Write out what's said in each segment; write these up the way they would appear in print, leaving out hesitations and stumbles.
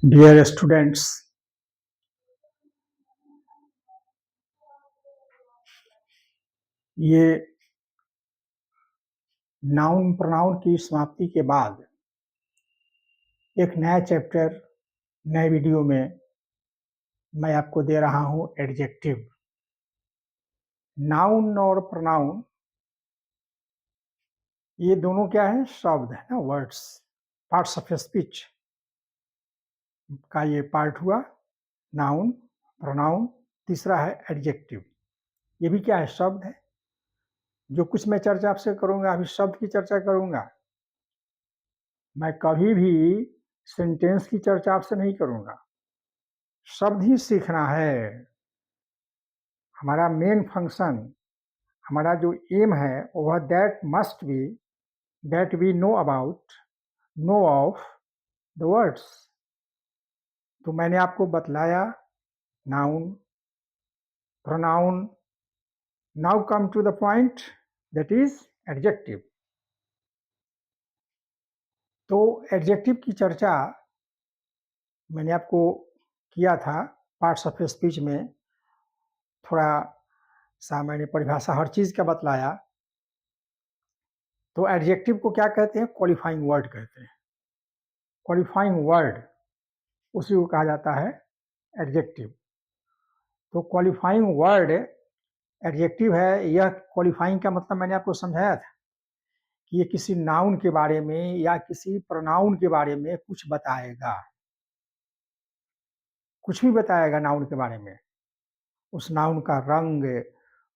Dear students, ये noun pronoun की समाप्ति के बाद एक नया चैप्टर नए वीडियो में मैं आपको दे रहा हूं एडजेक्टिव। नाउन और प्रोनाउन ये दोनों क्या है? शब्द है ना, वर्ड्स, पार्ट्स ऑफ स्पीच का ये पार्ट हुआ। नाउन, प्रोनाउन, तीसरा है एडजेक्टिव। ये भी क्या है? शब्द है। जो कुछ मैं चर्चा आपसे करूंगा, अभी शब्द की चर्चा करूंगा। मैं कभी भी सेंटेंस की चर्चा आपसे नहीं करूंगा। शब्द ही सीखना है। हमारा मेन फंक्शन, हमारा जो एम है वह that we know about, know of the words. तो मैंने आपको बतलाया noun, pronoun. Now come to the point, that is adjective. तो एडजेक्टिव की चर्चा मैंने आपको किया था पार्ट्स ऑफ स्पीच में। थोड़ा सा मैंने परिभाषा हर चीज का बतलाया। तो एडजेक्टिव को क्या कहते हैं? क्वालिफाइंग वर्ड कहते हैं। क्वालिफाइंग वर्ड उसी को कहा जाता है एडजेक्टिव। तो क्वालिफाइंग वर्ड एडजेक्टिव है। यह क्वालिफाइंग का मतलब मैंने आपको समझाया था कि ये किसी नाउन के बारे में या किसी प्रोनाउन के बारे में कुछ बताएगा, कुछ भी बताएगा नाउन के बारे में। उस नाउन का रंग,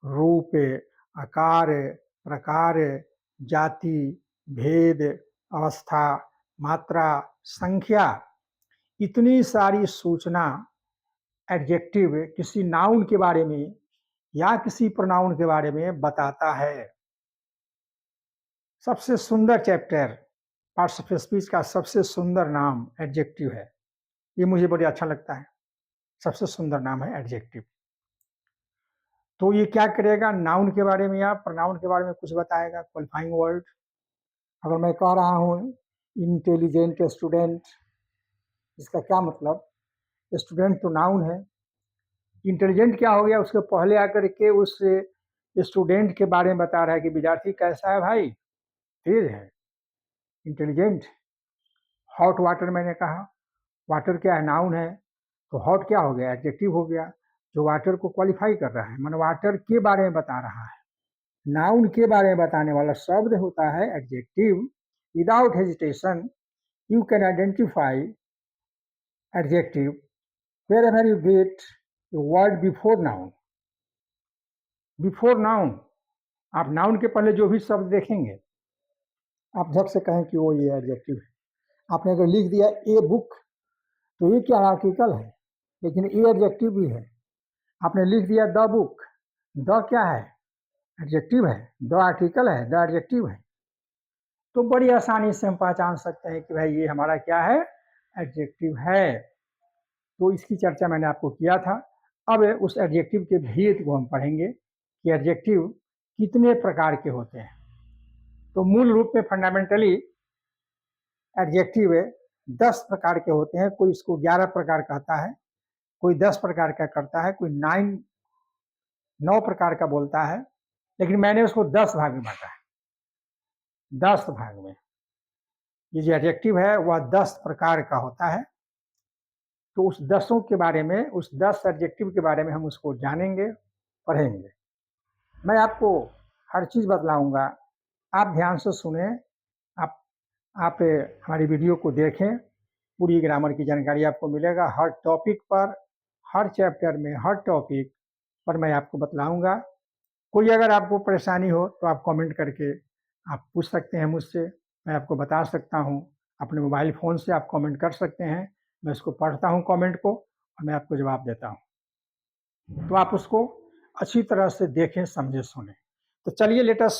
रूप, आकार, प्रकार, जाति, भेद, अवस्था, मात्रा, संख्या, इतनी सारी सूचना एडजेक्टिव किसी नाउन के बारे में या किसी प्रोनाउन के बारे में बताता है। सबसे सुंदर चैप्टर पार्ट्स ऑफ स्पीच का सबसे सुंदर नाम एडजेक्टिव है। ये मुझे बड़ी अच्छा लगता है। सबसे सुंदर नाम है एडजेक्टिव। तो ये क्या करेगा? नाउन के बारे में या प्रोनाउन के बारे में कुछ बताएगा। क्वालिफाइंग वर्ड, अगर मैं कह रहा हूँ इंटेलिजेंट स्टूडेंट, इसका क्या मतलब? स्टूडेंट तो नाउन है। इंटेलिजेंट क्या हो गया? उसके पहले आकर के उस स्टूडेंट के बारे में बता रहा है कि विद्यार्थी कैसा है भाई? तेज है, इंटेलिजेंट। हॉट वाटर मैंने कहा, वाटर क्या है? नाउन है। तो हॉट क्या हो गया? एडजेक्टिव हो गया, जो वाटर को क्वालिफाई कर रहा है, मतलब वाटर के बारे में बता रहा है। नाउन के बारे में बताने वाला शब्द होता है adjective. Without hesitation you can identify adjective wherever you get a word before noun। Before noun, आप नाउन के पहले जो भी शब्द देखेंगे आप झट से कहें कि वो ये एडजेक्टिव है। आपने अगर लिख दिया ए बुक, तो ये क्या आर्टिकल है, लेकिन ए एडजेक्टिव भी है। आपने लिख दिया द बुक, द क्या है? एडजेक्टिव है। द आर्टिकल है, द एडजेक्टिव है। तो बड़ी आसानी से हम पहचान सकते हैं कि भाई ये हमारा क्या है? एडजेक्टिव है। तो इसकी चर्चा मैंने आपको किया था। अब उस एडजेक्टिव के भेद को हम पढ़ेंगे कि एडजेक्टिव कितने प्रकार के होते हैं। तो मूल रूप में फंडामेंटली एडजेक्टिव 10 प्रकार के होते हैं। कोई इसको 11 प्रकार कहता है, कोई 10 प्रकार का करता है, कोई 9 प्रकार का बोलता है, लेकिन मैंने उसको 10 भाग में बांटा है। 10 भाग में ये जो एडजेक्टिव है वह 10 प्रकार का होता है। तो उस 10 के बारे में, उस 10 एडजेक्टिव के बारे में हम उसको जानेंगे, पढ़ेंगे। मैं आपको हर चीज़ बतलाऊंगा, आप ध्यान से सुने। आप आप हमारी वीडियो को देखें, पूरी ग्रामर की जानकारी आपको मिलेगा। हर टॉपिक पर, हर चैप्टर में, हर टॉपिक पर मैं आपको बतलाऊंगा। कोई अगर आपको परेशानी हो तो आप कमेंट करके आप पूछ सकते हैं मुझसे, मैं आपको बता सकता हूँ। अपने मोबाइल फ़ोन से आप कमेंट कर सकते हैं, मैं उसको पढ़ता हूँ कमेंट को और मैं आपको जवाब देता हूँ। तो आप उसको अच्छी तरह से देखें, समझें, सुने। तो चलिए, let us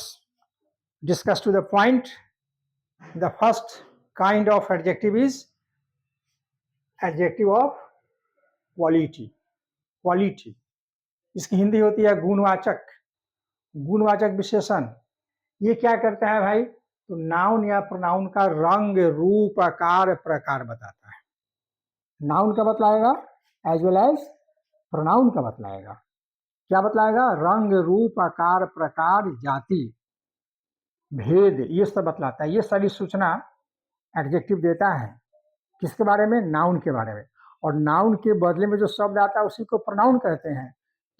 discuss to the point. The first kind of adjective is adjective of quality. Quality, इसकी हिंदी होती है गुणवाचक। गुणवाचक विशेषण ये क्या करता है भाई? तो नाउन या प्रोनाउन का रंग, रूप, आकार, प्रकार बताता है। नाउन का बतलाएगा एज वेल एज प्रोनाउन का बतलाएगा। क्या बतलाएगा? रंग, रूप, आकार, प्रकार, जाति, भेद, ये सब बतलाता है। ये सारी सूचना एडजेक्टिव देता है किसके बारे में? नाउन के बारे में। और नाउन के बदले में जो शब्द आता है उसी को प्रोनाउन कहते हैं।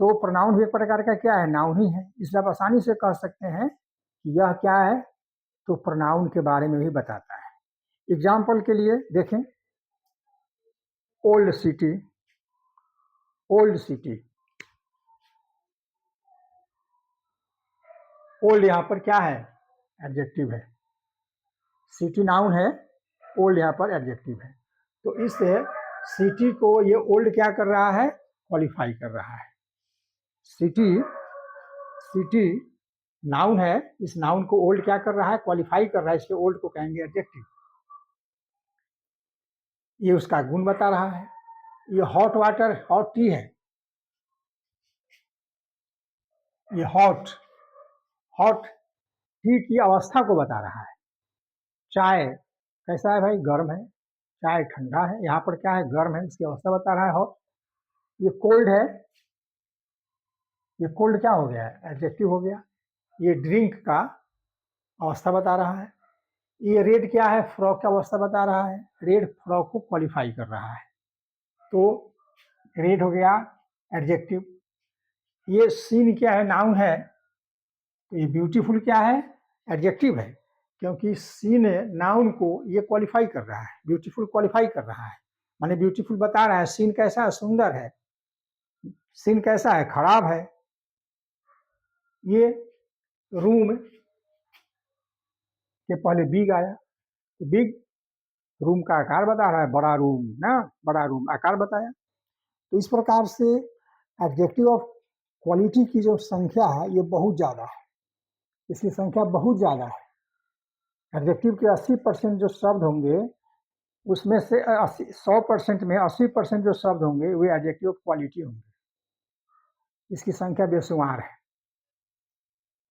तो प्रोनाउन भी एक प्रकार का क्या है? नाउन ही है। इसलिए आप आसानी से कह सकते हैं कि यह क्या है, तो प्रोनाउन के बारे में भी बताता है। एग्जाम्पल के लिए देखें, old city, old city, old यहाँ पर क्या है? एडजेक्टिव है। सिटी नाउन है, ओल्ड यहाँ पर एडजेक्टिव है। तो इससे सिटी को ये ओल्ड क्या कर रहा है? क्वालिफाई कर रहा है। सिटी, सिटी नाउन है, इस नाउन को ओल्ड क्या कर रहा है? क्वालिफाई कर रहा है। इसलिए ओल्ड को कहेंगे एडजेक्टिव। ये उसका गुण बता रहा है। ये हॉट वाटर, हॉट टी है, ये हॉट, हॉट टी की अवस्था को बता रहा है। चाय कैसा है भाई? गर्म है। चाय ठंडा है, यहाँ पर क्या है? गर्म है, इसकी अवस्था बता रहा है हॉट। ये कोल्ड है, ये कोल्ड क्या हो गया है? एडजेक्टिव हो गया। ये ड्रिंक का अवस्था बता रहा है। ये रेड क्या है? फ्रॉक का अवस्था बता रहा है। रेड फ्रॉक को क्वालिफाई कर रहा है। तो रेड हो गया एडजेक्टिव। ये सीन क्या है? नाउन है। तो ये ब्यूटीफुल क्या है? एडजेक्टिव है, क्योंकि सीन नाउन को ये क्वालिफाई कर रहा है। ब्यूटीफुल क्वालिफाई कर रहा है, माने ब्यूटीफुल बता रहा है सीन कैसा है? सुंदर है। सीन कैसा है? खराब है। ये रूम के पहले बिग आया, तो बिग रूम का आकार बता रहा है। बड़ा रूम ना, बड़ा रूम आकार बताया। तो इस प्रकार से एडजेक्टिव ऑफ क्वालिटी की जो संख्या है ये बहुत ज़्यादा है। इसकी संख्या बहुत ज़्यादा है। एडजेक्टिव के 80% जो शब्द होंगे उसमें से 100% में 80% जो शब्द होंगे वे एडजेक्टिव ऑफ क्वालिटी होंगे। इसकी संख्या बेशुमार है।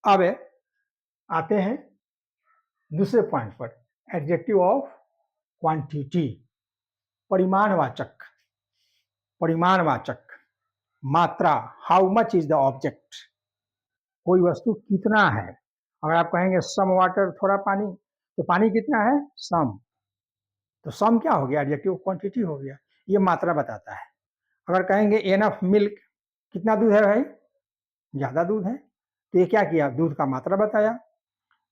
अब आते हैं दूसरे पॉइंट पर, एडजेक्टिव ऑफ क्वांटिटी, परिमाणवाचक, परिमाणवाचक, मात्रा, how much is the object, कोई वस्तु कितना है। अगर आप कहेंगे सम वाटर, थोड़ा पानी, तो पानी कितना है? सम। तो सम क्या हो गया? एडजेक्टिव क्वांटिटी हो गया, ये मात्रा बताता है। अगर कहेंगे एनफ मिल्क, कितना दूध है भाई? ज़्यादा दूध है, तो ये क्या किया? दूध का मात्रा बताया।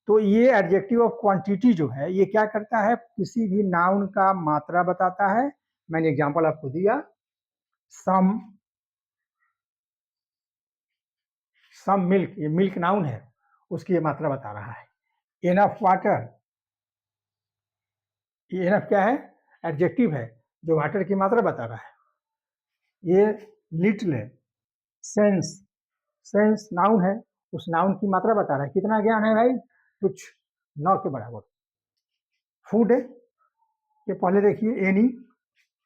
तो ये एडजेक्टिव ऑफ क्वांटिटी जो है ये क्या करता है? किसी भी नाउन का मात्रा बताता है। मैंने एग्जांपल आपको दिया, सम, सम मिल्क, ये मिल्क नाउन है, उसकी ये मात्रा बता रहा है। एनफ वाटर, ये एनफ क्या है? एडजेक्टिव है जो वाटर की मात्रा बता रहा है। ये लिटिल है, सेंस, सेंस नाउन है, उस नाउन की मात्रा बता रहा है। कितना ज्ञान है भाई? कुछ, 9 के बराबर। फूड है, ये पहले देखिए एनी,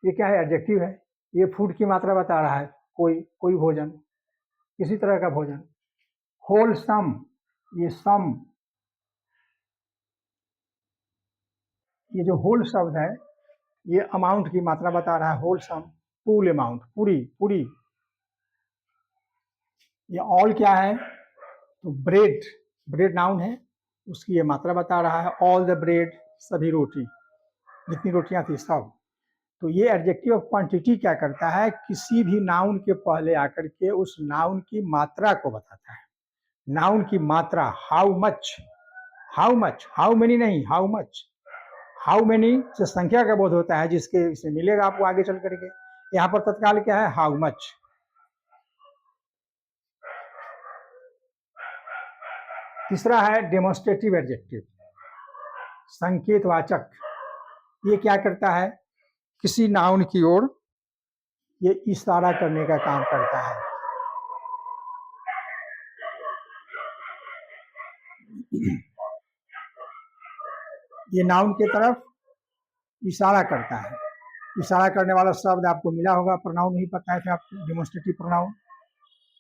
ये क्या है? एडजेक्टिव है। ये फूड की मात्रा बता रहा है, कोई, कोई भोजन, किसी तरह का भोजन। होल सम, ये सम, ये जो होल शब्द है ये अमाउंट की मात्रा बता रहा है। होल सम, फुल अमाउंट, पूरी, पूरी। ये ऑल क्या है? तो ब्रेड, ब्रेड नाउन है, उसकी ये मात्रा बता रहा है। ऑल द ब्रेड, सभी रोटी, जितनी रोटियां थी सब। तो ये एडजेक्टिव ऑफ क्वांटिटी क्या करता है? किसी भी नाउन के पहले आकर के उस नाउन की मात्रा को बताता है। नाउन की मात्रा, how much, how much, how many नहीं, हाउ मच। हाउ मेनी से संख्या का बोध होता है, जिसके से मिलेगा आपको आगे चल करके। यहाँ पर तत्काल क्या है? How much. तीसरा है डेमोन्स्ट्रेटिव एडजेक्टिव, संकेतवाचक। ये क्या करता है? किसी नाउन की ओर ये इशारा करने का काम करता है। ये नाउन की तरफ इशारा करता है। इशारा करने वाला शब्द आपको मिला होगा, प्रोनाउन नहीं पता है फिर आपको, डेमोन्स्ट्रेटिव प्रोनाउन।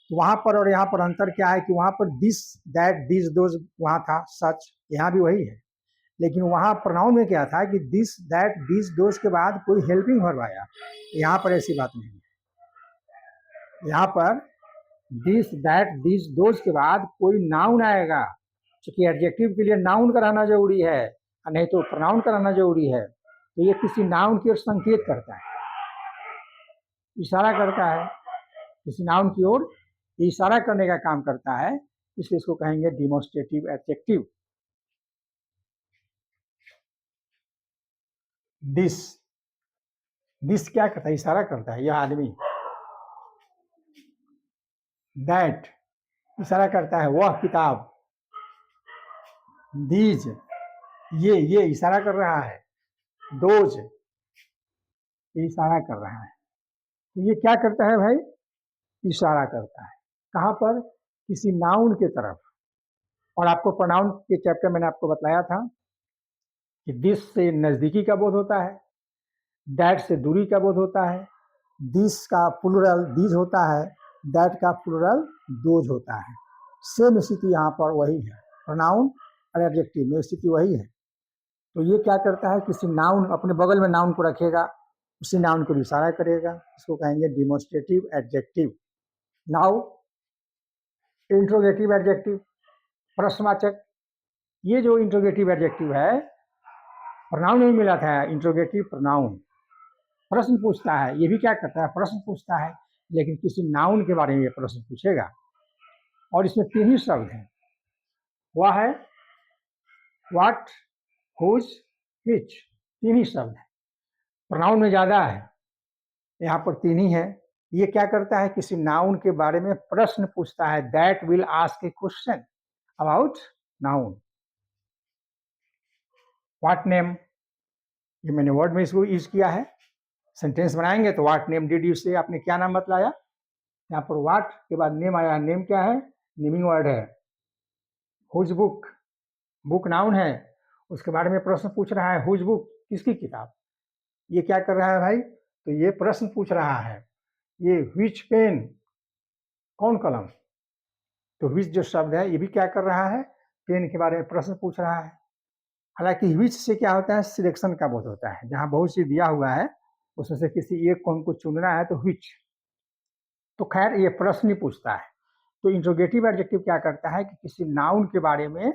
तो वहां पर और यहाँ पर अंतर क्या है कि वहां पर दिस, दैट, दिस, दोज वहां था, सच, यहाँ भी वही है। लेकिन वहाँ प्रोनाउन में क्या था कि दिस, दैट, दिस, दोज के बाद कोई हेल्पिंग वर्ब आया। यहाँ पर ऐसी बात नहीं है। यहाँ पर दिस, दैट, दिस, दोज के बाद कोई नाउन आएगा, क्योंकि एडजेक्टिव के लिए नाउन कराना जरूरी है, नहीं तो प्रोनाउन कराना जरूरी है। तो ये किसी नाउन की ओर संकेत करता है, इशारा करता है, किसी नाउन की ओर इशारा करने का काम करता है, इसलिए इसको कहेंगे डिमोन्स्ट्रेटिव एडजेक्टिव। दिस, दिस क्या करता है? इशारा करता है, यह आदमी। दैट इशारा करता है, वह किताब। दीज, ये इशारा कर रहा है। दोज, ये इशारा कर रहा है। तो ये क्या करता है भाई? इशारा करता है। कहाँ पर? किसी नाउन के तरफ। और आपको प्रोनाउन के चैप्टर मैंने आपको बताया था कि दिस से नजदीकी का बोध होता है, दैट से दूरी का बोध होता है, दिस का प्लूरल दीज होता है, दैट का प्लूरल दोज होता है। सेम स्थिति यहाँ पर वही है, प्रोनाउन और एडजेक्टिव में स्थिति वही है। तो ये क्या करता है? किसी नाउन, अपने बगल में नाउन को रखेगा, उसी नाउन को इशारा करेगा, इसको कहेंगे demonstrative adjective. Now interrogative adjective, प्रश्नवाचक। ये जो इंट्रोगेटिव एडजेक्टिव है, प्रोनाउन नहीं मिला था, इंट्रोगेटिव प्रोनाउन, प्रश्न पूछता है। ये भी क्या करता है? प्रश्न पूछता है, लेकिन किसी नाउन के बारे में ये प्रश्न पूछेगा। और इसमें तीन ही शब्द हैं, वह है व्हाट, हुज, व्हिच, तीन ही शब्द है। प्रोनाउन में ज्यादा है, यहाँ पर तीन ही है। ये क्या करता है? किसी नाउन के बारे में प्रश्न पूछता है। That will ask A question about noun. What name, ये मैंने वर्ड में इसको यूज किया है। सेंटेंस बनाएंगे तो व्हाट नेम डिड यू से, आपने क्या नाम बतलाया। यहाँ पर व्हाट के बाद नेम आया, नेम क्या है? नेमिंग वर्ड है। हुज बुक, बुक नाउन है, उसके बारे में प्रश्न पूछ रहा है, हुज बुक, किसकी किताब। ये क्या कर रहा है भाई? तो ये प्रश्न पूछ रहा है। ये व्हिच पेन, कौन कलम। तो व्हिच जो शब्द है, ये भी क्या कर रहा है? पेन के बारे में प्रश्न पूछ रहा है। हालांकि व्हिच से क्या होता है? सिलेक्शन का बोध होता है। जहां बहुत सी दिया हुआ है, उसमें से किसी एक को हमको चुनना है, तो व्हिच। तो खैर ये प्रश्न ही पूछता है। तो इंट्रोगेटिव एडजेक्टिव क्या करता है कि किसी नाउन के बारे में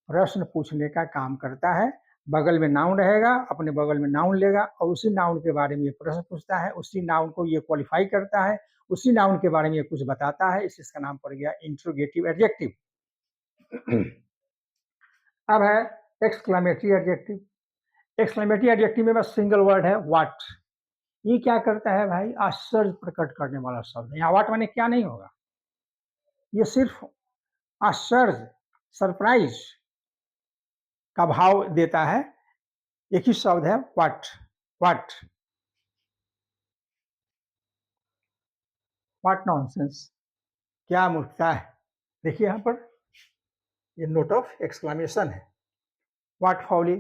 प्रश्न पूछने का काम करता है। बगल में नाउन रहेगा, अपने बगल में नाउन लेगा और उसी नाउन के बारे में ये प्रश्न पूछता है, उसी नाउन को ये क्वालिफाई करता है, उसी नाउन के बारे में ये कुछ बताता है, इसका नाम पड़ गया इंट्रोगेटिव एडजेक्टिव। अब है एक्सक्लेमेटरी एडजेक्टिव। एक्सक्लेमेटरी एडजेक्टिव में बस सिंगल वर्ड है, व्हाट। ये क्या करता है भाई? आश्चर्य प्रकट करने वाला शब्द है। यहाँ व्हाट माने क्या नहीं होगा, ये सिर्फ आश्चर्य, सरप्राइज का भाव देता है। एक ही शब्द है व्हाट। व्हाट, व्हाट नॉनसेंस, क्या मूर्खता है। देखिए यहाँ पर ये नोट ऑफ एक्सक्लेमेशन है। व्हाट फॉली,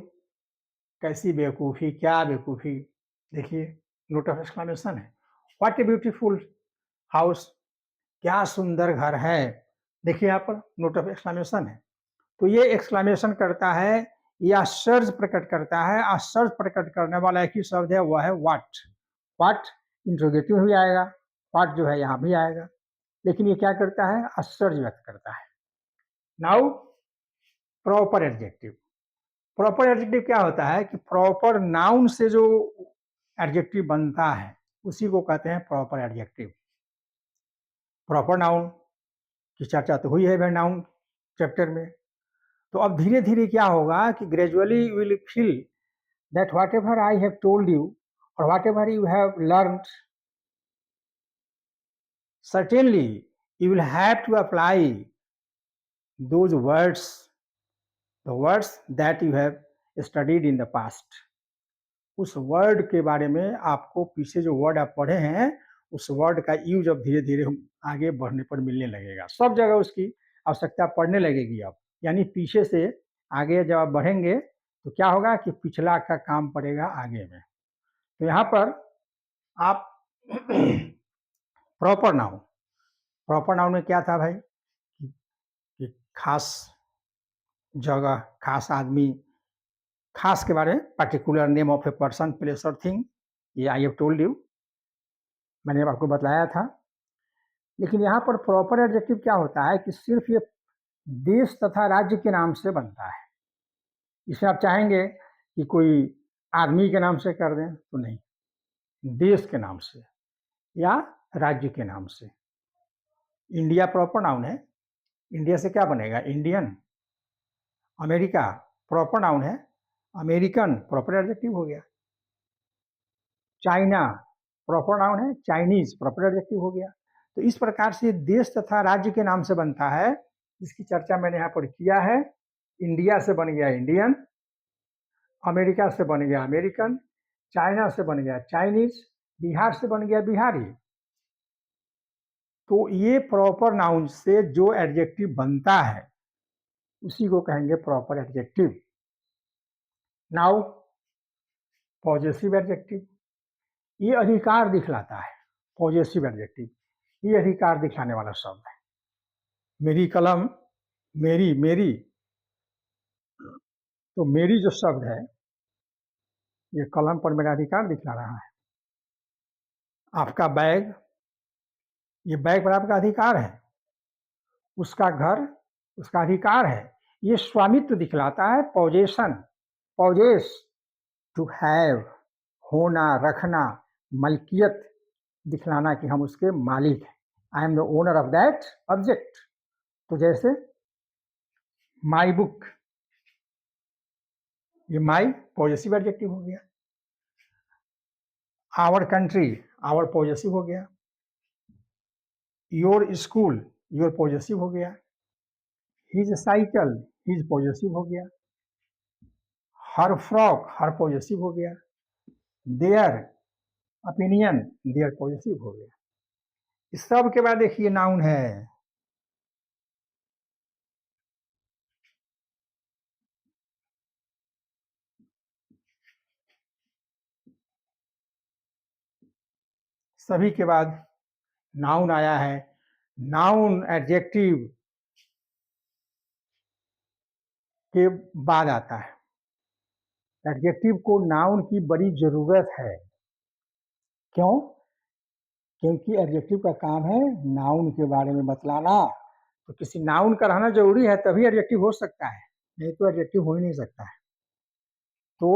कैसी बेवकूफ़ी, क्या बेवकूफ़ी। देखिए नोट ऑफ एक्सक्लेमेशन है। व्हाट ए ब्यूटीफुल हाउस, क्या सुंदर घर है। देखिए यहाँ पर नोट ऑफ एक्सक्लेमेशन है। तो ये एक्सक्लेमेशन करता है, ये आश्चर्य प्रकट करता है। आश्चर्य प्रकट करने वाला एक ही शब्द है, वह है व्हाट। व्हाट इंट्रोगेटिव में भी आएगा, व्हाट जो है यहाँ भी आएगा, लेकिन ये क्या करता है? आश्चर्य व्यक्त करता है। Now proper adjective. Proper adjective क्या होता है कि प्रॉपर नाउन से जो एडजेक्टिव बनता है, उसी को कहते हैं प्रॉपर एडजेक्टिव। प्रॉपर नाउन की चर्चा तो हुई है नाउन चैप्टर में। तो अब धीरे धीरे क्या होगा कि gradually you will feel that whatever I have told you और whatever you have learn, certainly you will have to apply those words, the words that you have studied in the past. उस word के बारे में आपको पीछे जो word आप पढ़े हैं, उस वर्ड का यूज अब धीरे धीरे आगे बढ़ने पर मिलने लगेगा। सब जगह उसकी आवश्यकता पड़ने लगेगी अब। यानी पीछे से आगे जब आप बढ़ेंगे तो क्या होगा कि पिछला का काम पड़ेगा आगे में। तो यहाँ पर आप प्रॉपर नाउन, प्रॉपर नाउन में क्या था भाई कि खास जगह, खास आदमी, खास के बारे में, particular name of a person, place और थिंग, ये आई हैव टोल्ड यू, मैंने आपको बताया था। लेकिन यहाँ पर प्रॉपर एडजेक्टिव क्या होता है कि सिर्फ ये देश तथा राज्य के नाम से बनता है। इसमें आप चाहेंगे कि कोई आदमी के नाम से कर दें तो नहीं, देश के नाम से या राज्य के नाम से। इंडिया प्रॉपर नाउन है, इंडिया से क्या बनेगा? इंडियन। अमेरिका प्रॉपर नाउन है, अमेरिकन प्रॉपर एडजेक्टिव हो गया। चाइना प्रॉपर नाउन है, चाइनीज प्रॉपर एडजेक्टिव हो गया। तो इस प्रकार से देश तथा राज्य के नाम से बनता है, जिसकी चर्चा मैंने यहाँ पर किया है। इंडिया से बन गया इंडियन, अमेरिका से बन गया अमेरिकन, चाइना से बन गया चाइनीज, बिहार से बन गया बिहारी। तो ये प्रॉपर नाउन से जो एडजेक्टिव बनता है उसी को कहेंगे proper adjective. Now possessive adjective, ये अधिकार दिखलाता है। पॉजेसिव एडजेक्टिव ये अधिकार दिखाने वाला शब्द है। मेरी कलम, मेरी, मेरी, तो मेरी जो शब्द है ये कलम पर मेरा अधिकार दिखला रहा है। आपका बैग, ये बैग पर आपका अधिकार है। उसका घर, उसका अधिकार है। ये स्वामित्व दिखलाता है, पॉजेशन, पॉजेस, टू हैव, होना, रखना, मलकियत दिखलाना कि हम उसके मालिक हैं। I am the owner of that object. तो जैसे माई बुक, ये माई पॉजेसिव एडजेक्टिव हो गया। आवर कंट्री, आवर पॉजेसिव हो गया। योर स्कूल, योर पॉजेसिव हो गया। हिज साइकिल, हिज पॉजेसिव हो गया। हर फ्रॉक, हर पॉजेसिव हो गया। देयर ओपिनियन, देयर पॉजेसिव हो गया। इस सब के बाद देखिए नाउन है। सभी के बाद नाउन आया है। नाउन एडजेक्टिव के बाद आता है। एडजेक्टिव को नाउन की बड़ी जरूरत है। क्यों? क्योंकि एडजेक्टिव का काम है नाउन के बारे में बतलाना। तो किसी नाउन का रहना जरूरी है, तभी एडजेक्टिव हो सकता है, नहीं तो एडजेक्टिव हो ही नहीं सकता है। तो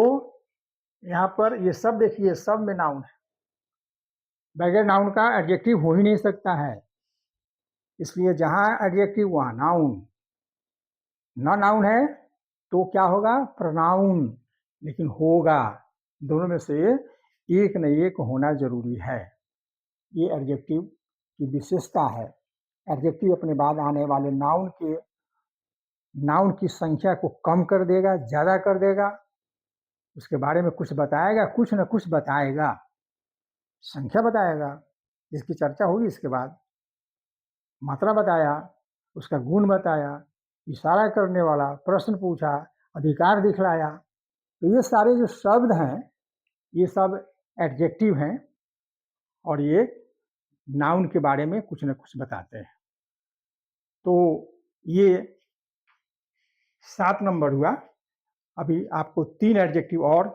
यहाँ पर ये सब देखिए, सब में नाउन है। बगैर नाउन का एडजेक्टिव हो ही नहीं सकता है। इसलिए जहाँ एडजेक्टिव वहाँ नाउन। ना नाउन है तो क्या होगा? प्रोनाउन। लेकिन होगा, दोनों में से एक न एक होना जरूरी है। ये एडजेक्टिव की विशेषता है। एडजेक्टिव अपने बाद आने वाले नाउन की संख्या को कम कर देगा, ज़्यादा कर देगा, उसके बारे में कुछ बताएगा, कुछ न कुछ बताएगा, संख्या बताएगा, जिसकी चर्चा होगी इसके बाद। मात्रा बताया, उसका गुण बताया, इशारा करने वाला, प्रश्न पूछा, अधिकार दिखलाया। तो ये सारे जो शब्द हैं ये सब एडजेक्टिव हैं और ये नाउन के बारे में कुछ न कुछ बताते हैं। तो ये 7 नंबर हुआ। अभी आपको 3 एडजेक्टिव और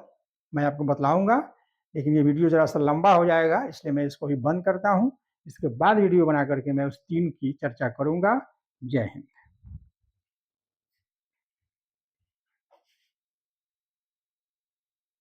मैं आपको बतलाऊंगा, लेकिन ये वीडियो ज़रा सा लंबा हो जाएगा, इसलिए मैं इसको भी बंद करता हूँ। इसके बाद वीडियो बना करके मैं उस 3 की चर्चा करूँगा। जय हिंद।